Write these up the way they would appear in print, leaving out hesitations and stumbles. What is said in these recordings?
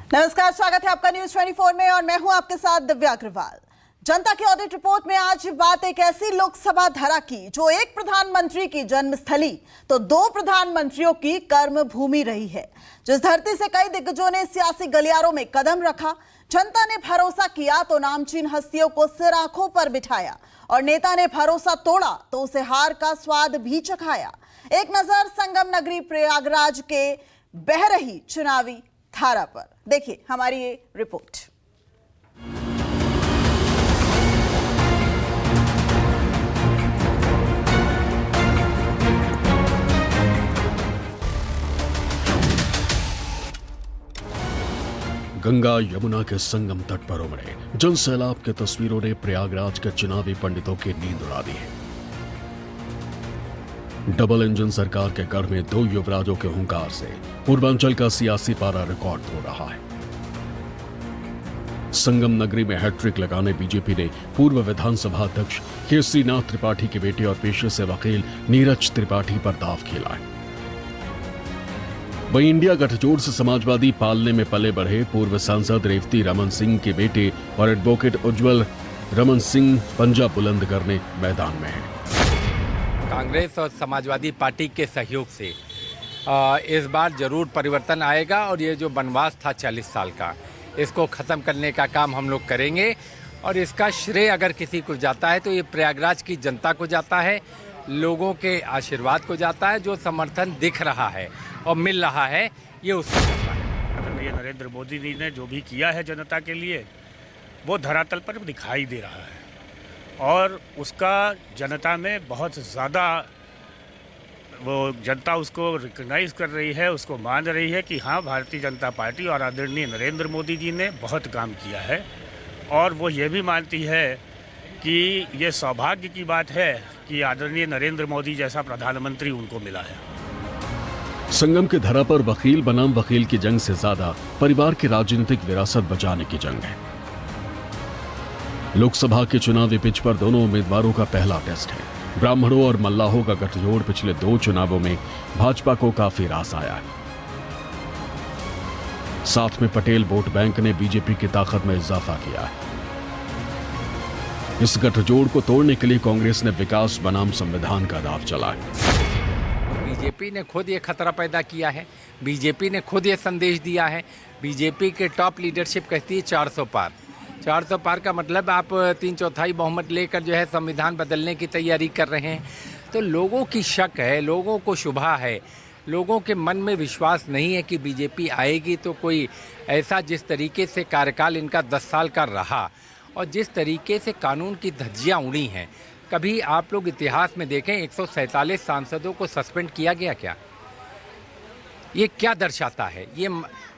नमस्कार, स्वागत है आपका न्यूज 24 में और मैं हूं आपके साथ दिव्या अग्रवाल। जनता की ऑडिट रिपोर्ट में आज बात एक ऐसी लोकसभा धरा की जो एक प्रधानमंत्री की जन्मस्थली तो दो प्रधानमंत्रियों की कर्म भूमि रही है। जिस धरती से कई दिग्गजों ने सियासी गलियारों में कदम रखा, जनता ने भरोसा किया तो नामचीन हस्तियों को सिर आंखों पर बिठाया और नेता ने भरोसा तोड़ा तो उसे हार का स्वाद भी चखाया। एक नजर संगम नगरी प्रयागराज के बह रही चुनावी धारा पर, देखिए हमारी ये रिपोर्ट। गंगा यमुना के संगम तट पर उमड़े जन सैलाब के तस्वीरों ने प्रयागराज के चुनावी पंडितों की नींद उड़ा दी है। डबल इंजन सरकार के गढ़ में दो युवराजों के हुंकार से पूर्वांचल का सियासी पारा रिकॉर्ड तोड़ रहा है। संगम नगरी में हैट्रिक लगाने बीजेपी ने पूर्व विधानसभा अध्यक्ष केसरीनाथ त्रिपाठी के बेटे और पेशे से वकील नीरज त्रिपाठी पर दांव खेला है। वहीं इंडिया गठजोड़ से समाजवादी पालने में पले बढ़े पूर्व सांसद रेवती रमन सिंह के बेटे और एडवोकेट उज्जवल रमन सिंह पंजा बुलंद करने मैदान में हैं। कांग्रेस और समाजवादी पार्टी के सहयोग से इस बार जरूर परिवर्तन आएगा और ये जो वनवास था 40 साल का, इसको ख़त्म करने का काम हम लोग करेंगे। और इसका श्रेय अगर किसी को जाता है तो ये प्रयागराज की जनता को जाता है, लोगों के आशीर्वाद को जाता है। जो समर्थन दिख रहा है और मिल रहा है ये उसको जाता है। आदरणीय नरेंद्र मोदी जी ने जो भी किया है जनता के लिए वो धरातल पर दिखाई दे रहा है और उसका जनता में बहुत ज़्यादा वो जनता उसको रिकग्नाइज कर रही है, उसको मान रही है कि हाँ, भारतीय जनता पार्टी और आदरणीय नरेंद्र मोदी जी ने बहुत काम किया है। और वो ये भी मानती है कि ये सौभाग्य की बात है कि आदरणीय नरेंद्र मोदी जैसा प्रधानमंत्री उनको मिला है। संगम के धरा पर वकील बनाम वकील की जंग से ज्यादा परिवार की राजनीतिक विरासत बचाने की जंग है। लोकसभा के चुनावी पिच पर दोनों उम्मीदवारों का पहला टेस्ट है। ब्राह्मणों और मल्लाहों का गठजोड़ पिछले दो चुनावों में भाजपा को काफी रास आया है। साथ में पटेल वोट बैंक ने बीजेपी की ताकत में इजाफा किया है। इस गठजोड़ को तोड़ने के लिए कांग्रेस ने विकास बनाम संविधान का दांव चला है। बीजेपी ने खुद ये खतरा पैदा किया है, बीजेपी ने खुद ये संदेश दिया है। बीजेपी के टॉप लीडरशिप कहती है 400 पार। 400 पार का मतलब आप 3/4 बहुमत लेकर जो है संविधान बदलने की तैयारी कर रहे हैं। तो लोगों की शक है, लोगों को शुभा है, लोगों के मन में विश्वास नहीं है कि बीजेपी आएगी तो कोई ऐसा, जिस तरीके से कार्यकाल इनका 10 साल का रहा और जिस तरीके से कानून की धज्जियाँ उड़ी हैं। कभी आप लोग इतिहास में देखें 147 सांसदों को सस्पेंड किया गया क्या? ये क्या दर्शाता है? ये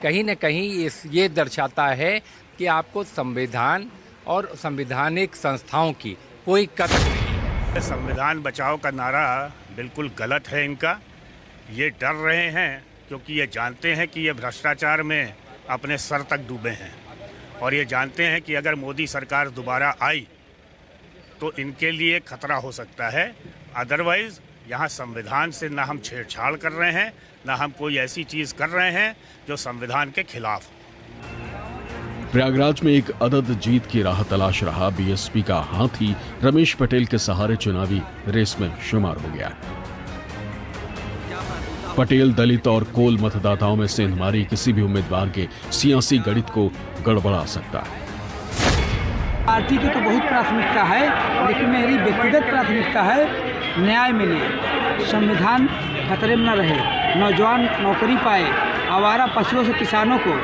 कहीं न कहीं ये दर्शाता है कि आपको संविधान और संवैधानिक संस्थाओं की कोई कदर नहीं है। संविधान बचाओ का नारा बिल्कुल गलत है इनका। ये डर रहे हैं क्योंकि ये जानते हैं कि ये भ्रष्टाचार में अपने सर तक डूबे हैं और ये जानते हैं कि अगर मोदी सरकार दोबारा आई तो इनके लिए खतरा हो सकता है। अदरवाइज़ यहाँ संविधान से ना हम छेड़छाड़ कर रहे हैं, ना हम कोई ऐसी चीज़ कर रहे हैं जो संविधान के खिलाफ हो। प्रयागराज में एक अदद जीत की राह तलाश रहा बीएसपी का हाथी रमेश पटेल के सहारे चुनावी रेस में शुमार हो गया। पटेल दलित और कोल मतदाताओं में सेंधमारी किसी भी उम्मीदवार के सियासी गणित को गड़बड़ा सकता है। पार्टी की तो बहुत प्राथमिकता है, लेकिन मेरी व्यक्तिगत प्राथमिकता है न्याय मिले, संविधान खतरे में न रहे, नौजवान नौकरी पाए, आवारा पशुओं से किसानों को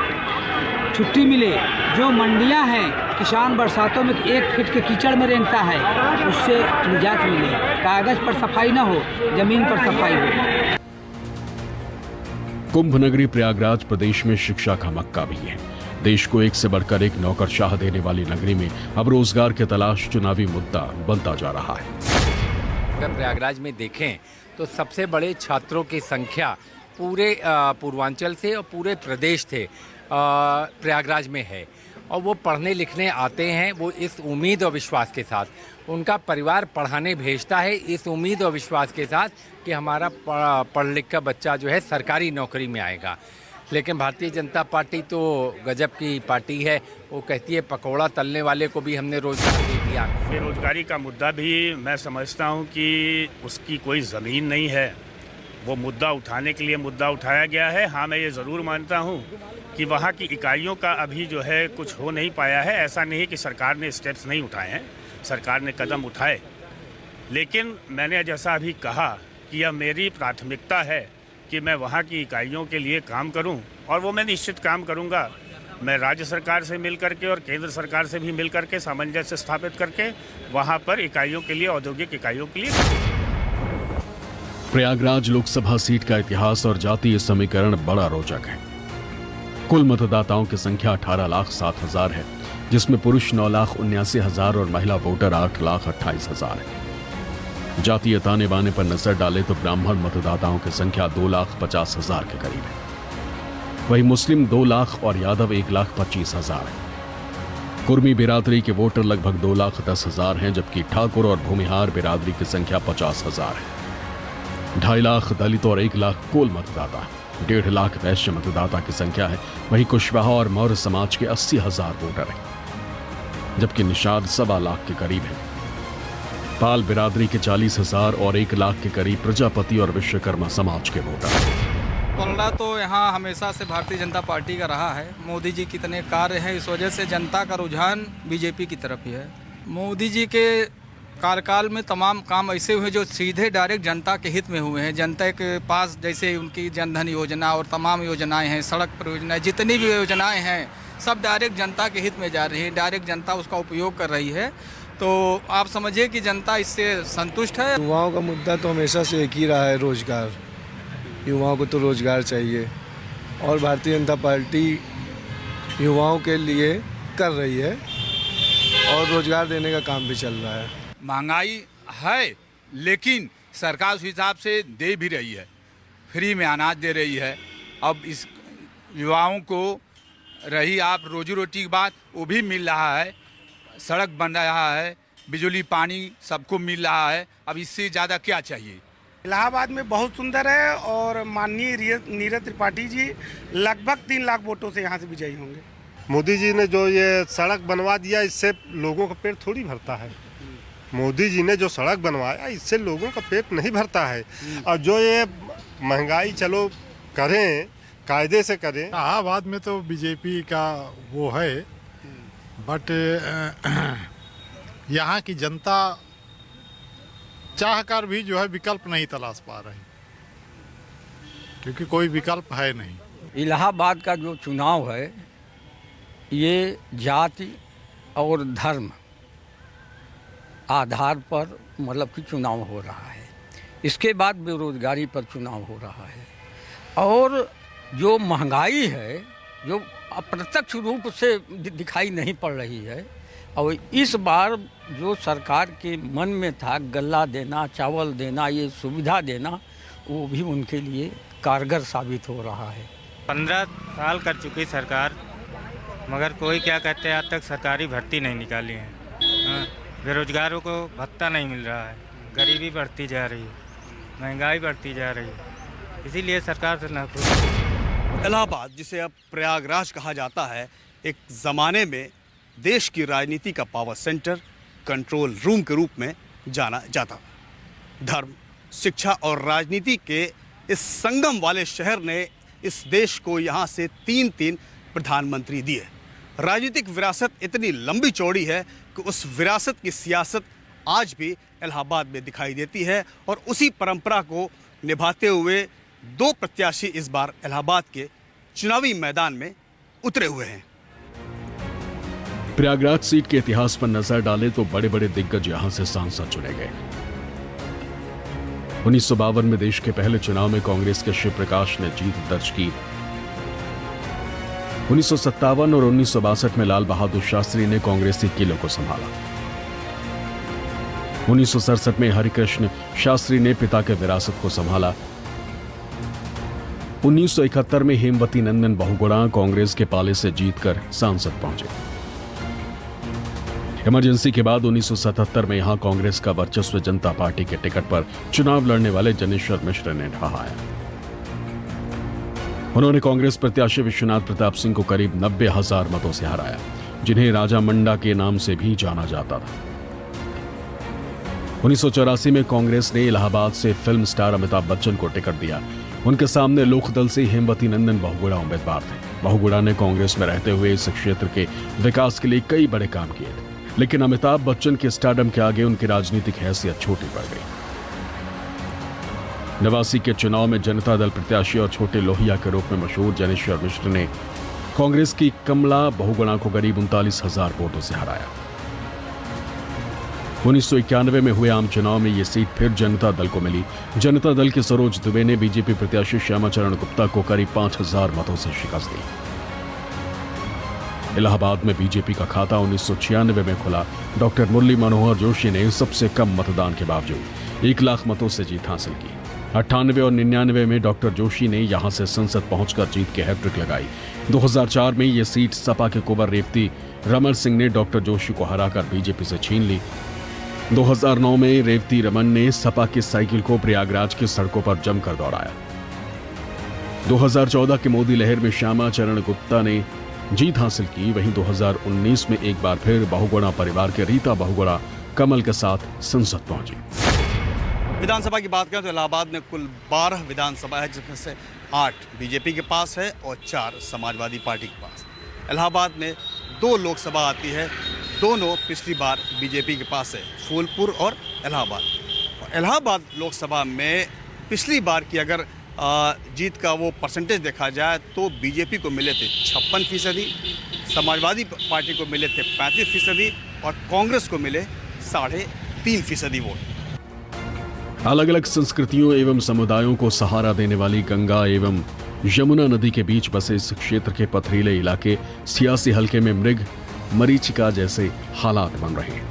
छुट्टी मिले। जो मंडियां हैं, किसान बरसातों में 1 फीट के कीचड़ में रेंगता है, उससे निजात मिले। कागज पर सफाई न हो, जमीन पर सफाई हो। कुंभ नगरी प्रयागराज प्रदेश में शिक्षा का मक्का भी है। देश को एक से बढ़कर एक नौकरशाह देने वाली नगरी में अब रोजगार की तलाश चुनावी मुद्दा बनता जा रहा है। अगर प्रयागराज में देखें तो सबसे बड़े छात्रों की संख्या पूरे पूर्वांचल से और पूरे प्रदेश से प्रयागराज में है और वो पढ़ने लिखने आते हैं। वो इस उम्मीद और विश्वास के साथ, उनका परिवार पढ़ाने भेजता है इस उम्मीद और विश्वास के साथ कि हमारा पढ़ लिख का बच्चा जो है सरकारी नौकरी में आएगा। लेकिन भारतीय जनता पार्टी तो गजब की पार्टी है। वो कहती है पकौड़ा तलने वाले को भी हमने रोजगार दे दिया। बेरोजगारी का मुद्दा भी मैं समझता हूं कि उसकी कोई ज़मीन नहीं है। वो मुद्दा उठाने के लिए मुद्दा उठाया गया है। हाँ, मैं ये ज़रूर मानता हूं कि वहाँ की इकाइयों का अभी जो है कुछ हो नहीं पाया है। ऐसा नहीं कि सरकार ने स्टेप्स नहीं उठाए हैं, सरकार ने कदम उठाए, लेकिन मैंने जैसा अभी कहा कि यह मेरी प्राथमिकता है कि मैं वहाँ की इकाइयों के लिए काम करूं, और वो मैं निश्चित काम करूंगा। मैं राज्य सरकार से मिल करके और केंद्र सरकार से भी मिल करके सामंजस्य स्थापित करके वहाँ पर इकाइयों के लिए, औद्योगिक इकाइयों के लिए। प्रयागराज लोकसभा सीट का इतिहास और जातीय समीकरण बड़ा रोचक है। कुल मतदाताओं की संख्या 18,07,000 है, जिसमें पुरुष 9,79,000 और महिला वोटर 8,28,000 है। जातीय ताने बाने पर नजर डाले तो ब्राह्मण मतदाताओं की संख्या 2,50,000 के करीब है। वहीं मुस्लिम 2 लाख और यादव 1,25,000 है। कुर्मी बिरादरी के वोटर लगभग 2,10,000 हैं, जबकि ठाकुर और भूमिहार बिरादरी की संख्या 50,000 है। 2.5 लाख दलित और 1 लाख कोल मतदाता है। 1.5 लाख वैश्य मतदाता की संख्या है। वहीं कुशवाहा और मौर्य समाज के 80,000 वोटर हैं, जबकि निषाद 1.25 लाख के करीब है। पाल बिरादरी के 40,000 और 1 लाख के करीब प्रजापति और विश्वकर्मा समाज के वोटर हैं। पलड़ा तो यहाँ हमेशा से भारतीय जनता पार्टी का रहा है। मोदी जी कितने कार्य हैं, इस वजह से जनता का रुझान बीजेपी की तरफ ही है। मोदी जी के कार्यकाल में तमाम काम ऐसे हुए जो सीधे डायरेक्ट जनता के हित में हुए हैं। जनता के पास जैसे उनकी जनधन योजना और तमाम योजनाएं हैं, सड़क परियोजनाएं, जितनी भी योजनाएं हैं सब डायरेक्ट जनता के हित में जा रही है। डायरेक्ट जनता उसका उपयोग कर रही है, तो आप समझिए कि जनता इससे संतुष्ट है। युवाओं का मुद्दा तो हमेशा से एक ही रहा है, रोजगार। युवाओं को तो रोजगार चाहिए, और भारतीय जनता पार्टी युवाओं के लिए कर रही है और रोजगार देने का काम भी चल रहा है। महंगाई है, लेकिन सरकार उस हिसाब से दे भी रही है, फ्री में अनाज दे रही है। अब इस युवाओं को रही आप रोजी रोटी की बात, वो भी मिल रहा है, सड़क बन रहा है, बिजली पानी सबको मिल रहा है। अब इससे ज़्यादा क्या चाहिए। इलाहाबाद में बहुत सुंदर है, और माननीय नीरज त्रिपाठी जी लगभग 3 लाख वोटों से यहाँ से विजयी होंगे। मोदी जी ने जो ये सड़क बनवा दिया, इससे लोगों का पेट थोड़ी भरता है। मोदी जी ने जो सड़क बनवाया, इससे लोगों का पेट नहीं भरता है। और जो ये महंगाई चलो करें, कायदे से करें। इलाहाबाद में तो बीजेपी का वो है, बट यहाँ की जनता चाहकर भी जो है विकल्प नहीं तलाश पा रही, क्योंकि कोई विकल्प है नहीं। इलाहाबाद का जो चुनाव है ये जाति और धर्म आधार पर मतलब कि चुनाव हो रहा है। इसके बाद बेरोजगारी पर चुनाव हो रहा है, और जो महंगाई है जो अप्रत्यक्ष रूप से दिखाई नहीं पड़ रही है, और इस बार जो सरकार के मन में था गल्ला देना, चावल देना, ये सुविधा देना, वो भी उनके लिए कारगर साबित हो रहा है। 15 साल कर चुकी सरकार, मगर कोई क्या कहते हैं आज तक सरकारी भर्ती नहीं निकाली है। बेरोजगारों को भत्ता नहीं मिल रहा है, गरीबी बढ़ती जा रही है, महंगाई बढ़ती जा रही है, इसीलिए सरकार से ना खुश। इलाहाबाद, जिसे अब प्रयागराज कहा जाता है, एक ज़माने में देश की राजनीति का पावर सेंटर, कंट्रोल रूम के रूप में जाना जाता। धर्म, शिक्षा और राजनीति के इस संगम वाले शहर ने इस देश को यहाँ से 3 प्रधानमंत्री दिए। राजनीतिक विरासत इतनी लंबी चौड़ी है कि उस विरासत की सियासत आज भी इलाहाबाद में दिखाई देती है, और उसी परंपरा को निभाते हुए 2 प्रत्याशी इस बार इलाहाबाद के चुनावी मैदान में उतरे हुए हैं। प्रयागराज सीट के इतिहास पर नजर डालें तो बड़े बड़े दिग्गज यहां से सांसद चुने गए। 1952 में देश के पहले चुनाव में कांग्रेस के शिव प्रकाश ने जीत दर्ज की। 1957 और 1962 में लाल बहादुर शास्त्री ने कांग्रेसी किले को संभाला। 1967 में हरिकृष्ण शास्त्री ने पिता के विरासत को संभाला। 1971 में हेमवती नंदन बहुगुणा कांग्रेस के पाले से जीतकर सांसद पहुंचे। इमरजेंसी के बाद 1977 में यहां कांग्रेस का वर्चस्व जनता पार्टी के टिकट पर चुनाव लड़ने वाले जनेश्वर मिश्र ने ढहाया। उन्होंने कांग्रेस प्रत्याशी विश्वनाथ प्रताप सिंह को करीब 90,000 मतों से हराया, जिन्हें राजा मंडा के नाम से भी जाना जाता था। 1984 में कांग्रेस ने इलाहाबाद से फिल्म स्टार अमिताभ बच्चन को टिकट दिया। उनके सामने लोकदल से हेमवती नंदन बहुगुणा उम्मीदवार थे। बहुगुणा ने कांग्रेस में रहते हुए इस क्षेत्र के विकास के लिए कई बड़े काम किए थे, लेकिन अमिताभ बच्चन के स्टारडम के आगे उनकी राजनीतिक हैसियत छोटी पड़ गई। 89 के चुनाव में जनता दल प्रत्याशी और छोटे लोहिया के रूप में मशहूर जनेश्वर मिश्र ने कांग्रेस की कमला बहुगुणा को करीब 39,000 वोटों से हराया। 1991 में हुए आम चुनाव में यह सीट फिर जनता दल को मिली। जनता दल के सरोज दुबे ने बीजेपी प्रत्याशी श्यामाचरण गुप्ता को करीब 5,000 मतों से शिकस्त दी। इलाहाबाद में बीजेपी का खाता 1996 में खुला। डॉक्टर मुरली मनोहर जोशी ने सबसे कम मतदान के बावजूद 1 लाख मतों से जीत हासिल की। 98 और 99 में डॉक्टर जोशी ने यहां से संसद पहुंचकर जीत के हैट्रिक लगाई। 2004 में यह सीट सपा के कुंवर रेवती रमन सिंह ने डॉक्टर जोशी को हराकर बीजेपी से छीन ली। 2009 में रेवती रमन ने सपा की साइकिल को प्रयागराज की सड़कों पर जमकर दौड़ाया। 2014 की मोदी लहर में श्यामाचरण गुप्ता ने जीत हासिल की। वहीं 2019 में एक बार फिर बहुगुणा परिवार के रीता बहुगुणा कमल के साथ संसद पहुंची। विधानसभा की बात करें तो इलाहाबाद में कुल 12 विधानसभा है, जिसमें से 8 बीजेपी के पास है और 4 समाजवादी पार्टी के पास। इलाहाबाद में 2 लोकसभा आती है, दोनों पिछली बार बीजेपी के पास है, फूलपुर और इलाहाबाद। इलाहाबाद लोकसभा में पिछली बार की अगर जीत का वो परसेंटेज देखा जाए तो बीजेपी को मिले थे 56%, समाजवादी पार्टी को मिले थे 35% और कांग्रेस को मिले 3.5% वोट। अलग अलग संस्कृतियों एवं समुदायों को सहारा देने वाली गंगा एवं यमुना नदी के बीच बसे इस क्षेत्र के पथरीले इलाके सियासी हलके में मृग मरीचिका जैसे हालात बन रहे हैं।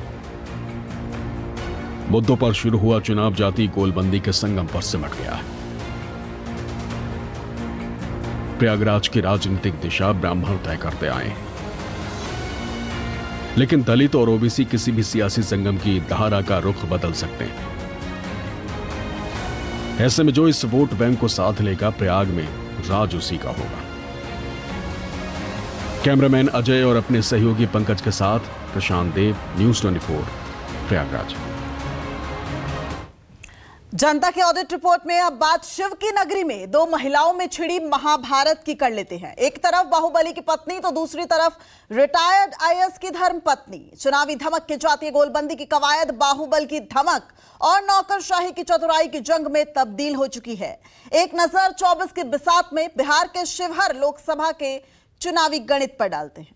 मुद्दों पर शुरू हुआ चुनाव जाति गोलबंदी के संगम पर सिमट गया है। प्रयागराज की राजनीतिक दिशा ब्राह्मण तय करते आए हैं, लेकिन दलित और ओबीसी किसी भी सियासी संगम की धारा का रुख बदल सकते हैं। ऐसे में जो इस वोट बैंक को साथ लेगा, प्रयाग में राज उसी का होगा। कैमरामैन अजय और अपने सहयोगी पंकज के साथ प्रशांत देव, न्यूज़ 24, प्रयागराज। जनता के ऑडिट रिपोर्ट में अब बात शिव की नगरी में 2 महिलाओं में छिड़ी महाभारत की कर लेते हैं। एक तरफ बाहुबली की पत्नी तो दूसरी तरफ रिटायर्ड आईएएस की धर्मपत्नी। चुनावी धमक के जातीय गोलबंदी की कवायद बाहुबल की धमक और नौकरशाही की चतुराई की जंग में तब्दील हो चुकी है। एक नजर 24 के बिसात में बिहार के शिवहर लोकसभा के चुनावी गणित पर डालते हैं।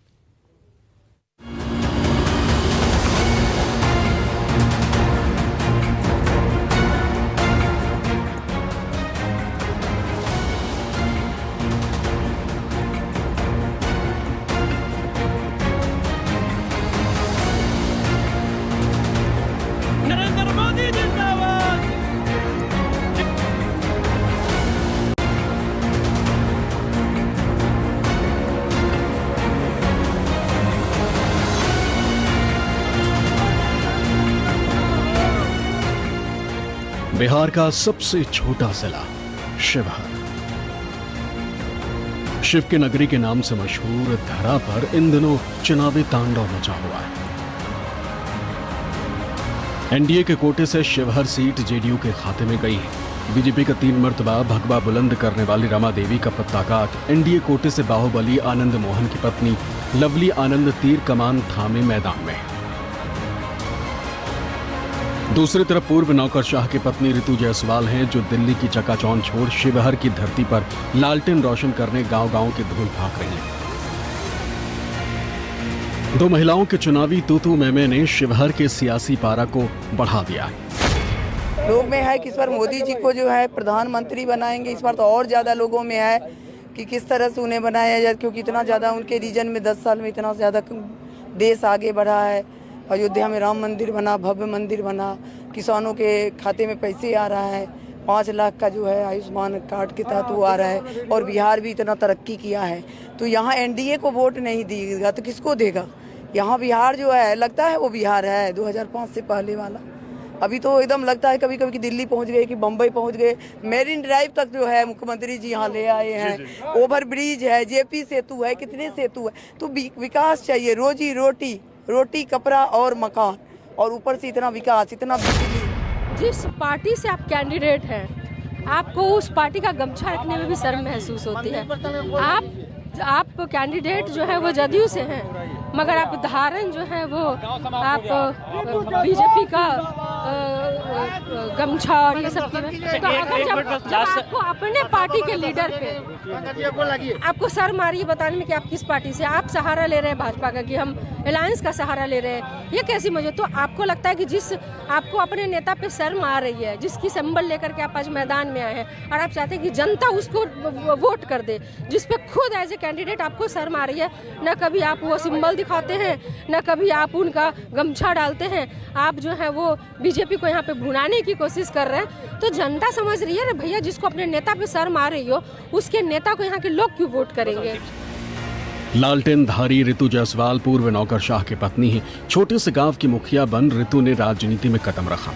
नरेंद्र मोदी जिंदाबाद। बिहार का सबसे छोटा जिला शिवहर। शिव की नगरी के नाम से मशहूर धरा पर इन दिनों चुनावी तांडव मचा हुआ है। एनडीए के कोटे से शिवहर सीट जेडीयू के खाते में गई है। बीजेपी का 3 मर्तबा भगवा बुलंद करने वाली रमा देवी का पत्ताकाट एनडीए कोटे से बाहुबली आनंद मोहन की पत्नी लवली आनंद तीर कमान थामे मैदान में है। दूसरी तरफ पूर्व नौकरशाह की पत्नी ऋतु जायसवाल हैं, जो दिल्ली की चकाचौंध छोड़ शिवहर की धरती पर लालटेन रोशन करने गांव-गांव की धूल भाग रही हैं। 2 महिलाओं के चुनावी तूतू मैमे ने शिवहर के सियासी पारा को बढ़ा दिया है। लोग में है कि इस बार मोदी जी को जो है प्रधानमंत्री बनाएंगे। इस बार तो और ज़्यादा लोगों में है कि किस तरह से उन्हें बनाया जाए, क्योंकि इतना ज़्यादा उनके रीजन में 10 साल में इतना ज़्यादा देश आगे बढ़ा है। अयोध्या में राम मंदिर बना, भव्य मंदिर बना, किसानों के खाते में पैसे आ रहा है, 5 लाख का जो है आयुष्मान कार्ड के तहत वो आ रहा है, और बिहार भी इतना तरक्की किया है। तो यहाँ एनडीए को वोट नहीं देगा तो किसको देगा? यहाँ बिहार जो है लगता है वो बिहार है 2005 से पहले वाला, अभी तो एकदम लगता है कभी कभी कि दिल्ली पहुंच गए कि बम्बई पहुंच गए। मेरिन ड्राइव तक जो है मुख्यमंत्री जी यहाँ ले आए हैं। ओवर ब्रिज है, जेपी सेतु है, कितने सेतु है। तो विकास चाहिए, रोजी रोटी, रोटी कपड़ा और मकान, और ऊपर से इतना विकास, इतना बिजली। जिस पार्टी से आप कैंडिडेट हैं, आपको उस पार्टी का गमछा रखने में भी शर्म महसूस होती है। आप कैंडिडेट जो है वो जदयू से हैं, मगर आप धारण जो है वो आप बीजेपी का गमछा और ये सब। तो अगर जब आपको अपने पार्टी के लीडर पे आपको शर्म आ रही है बताने में कि आप किस पार्टी से, आप सहारा ले रहे हैं भाजपा का कि हम अलायंस का सहारा ले रहे हैं, ये कैसी मौजूद। तो आपको लगता है कि जिस आपको अपने नेता पे शर्म आ रही है, जिसकी सिंबल लेकर के आप आज मैदान में आए हैं और आप चाहते हैं कि जनता उसको वोट कर दे, जिस पे खुद एज ए कैंडिडेट आपको शर्म आ रही है, न कभी आप वो सिंबल दिखाते हैं, न कभी आप उनका गमछा डालते हैं, आप जो है वो बीजेपी को यहाँ पे भुनाने की कोशिश कर रहे हैं। तो जनता समझ रही है ना भैया, जिसको अपने नेता पे शर्म आ रही हो, उसके नेता को यहाँ के लोग क्यों वोट करेंगे। लालटेन धारी ऋतु जायसवाल पूर्व नौकरशाह की पत्नी है। छोटे से गांव की मुखिया बन ऋतु ने राजनीति में कदम रखा।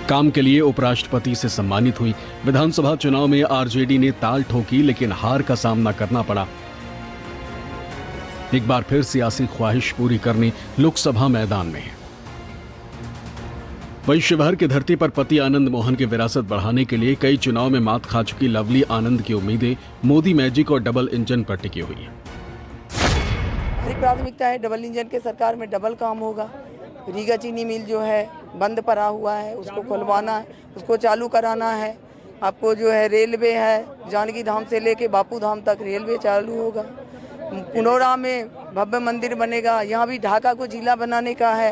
काम के लिए उपराष्ट्रपति से सम्मानित हुई। विधानसभा चुनाव में आरजेडी ने ताल ठोकी, लेकिन हार का सामना करना पड़ा। एक बार फिर सियासी ख्वाहिश पूरी करने लोकसभा मैदान में है। वहीं शिवहर की धरती पर पति आनंद मोहन की विरासत बढ़ाने के लिए कई चुनाव में मात खा चुकी लवली आनंद की उम्मीदें मोदी मैजिक और डबल इंजन पर टिकी हुई है। हमारी प्राथमिकता है डबल इंजन के सरकार में डबल काम होगा। रीगा चीनी मिल जो है बंद पड़ा हुआ है, उसको खुलवाना है, उसको चालू कराना है। आपको जो है रेलवे है, जानकी धाम से लेके बापू धाम तक रेलवे चालू होगा। पुनौरा में भव्य मंदिर बनेगा, यहाँ भी ढाका को जिला बनाने का है।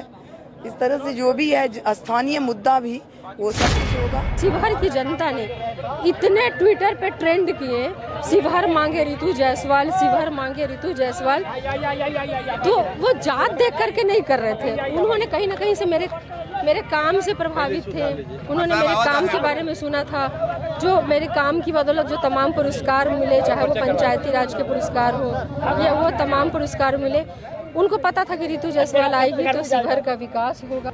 इस तरह से जो भी है स्थानीय मुद्दा भी वो सब कुछ होगा। शिवहर की जनता ने इतने ट्विटर पे ट्रेंड किए, शिवहर मांगे ऋतु जायसवाल, शिवहर मांगे ऋतु जायसवाल। तो वो जात देख करके नहीं कर रहे थे, उन्होंने कहीं ना कहीं से मेरे काम से प्रभावित थे। उन्होंने मेरे काम के बारे में सुना था, जो मेरे काम की बदौलत जो तमाम पुरस्कार मिले, चाहे वो पंचायती राज के पुरस्कार हो या वो तमाम पुरस्कार मिले, उनको पता था कि ऋतु जायसवाल आएगी तो शिवहर का विकास होगा।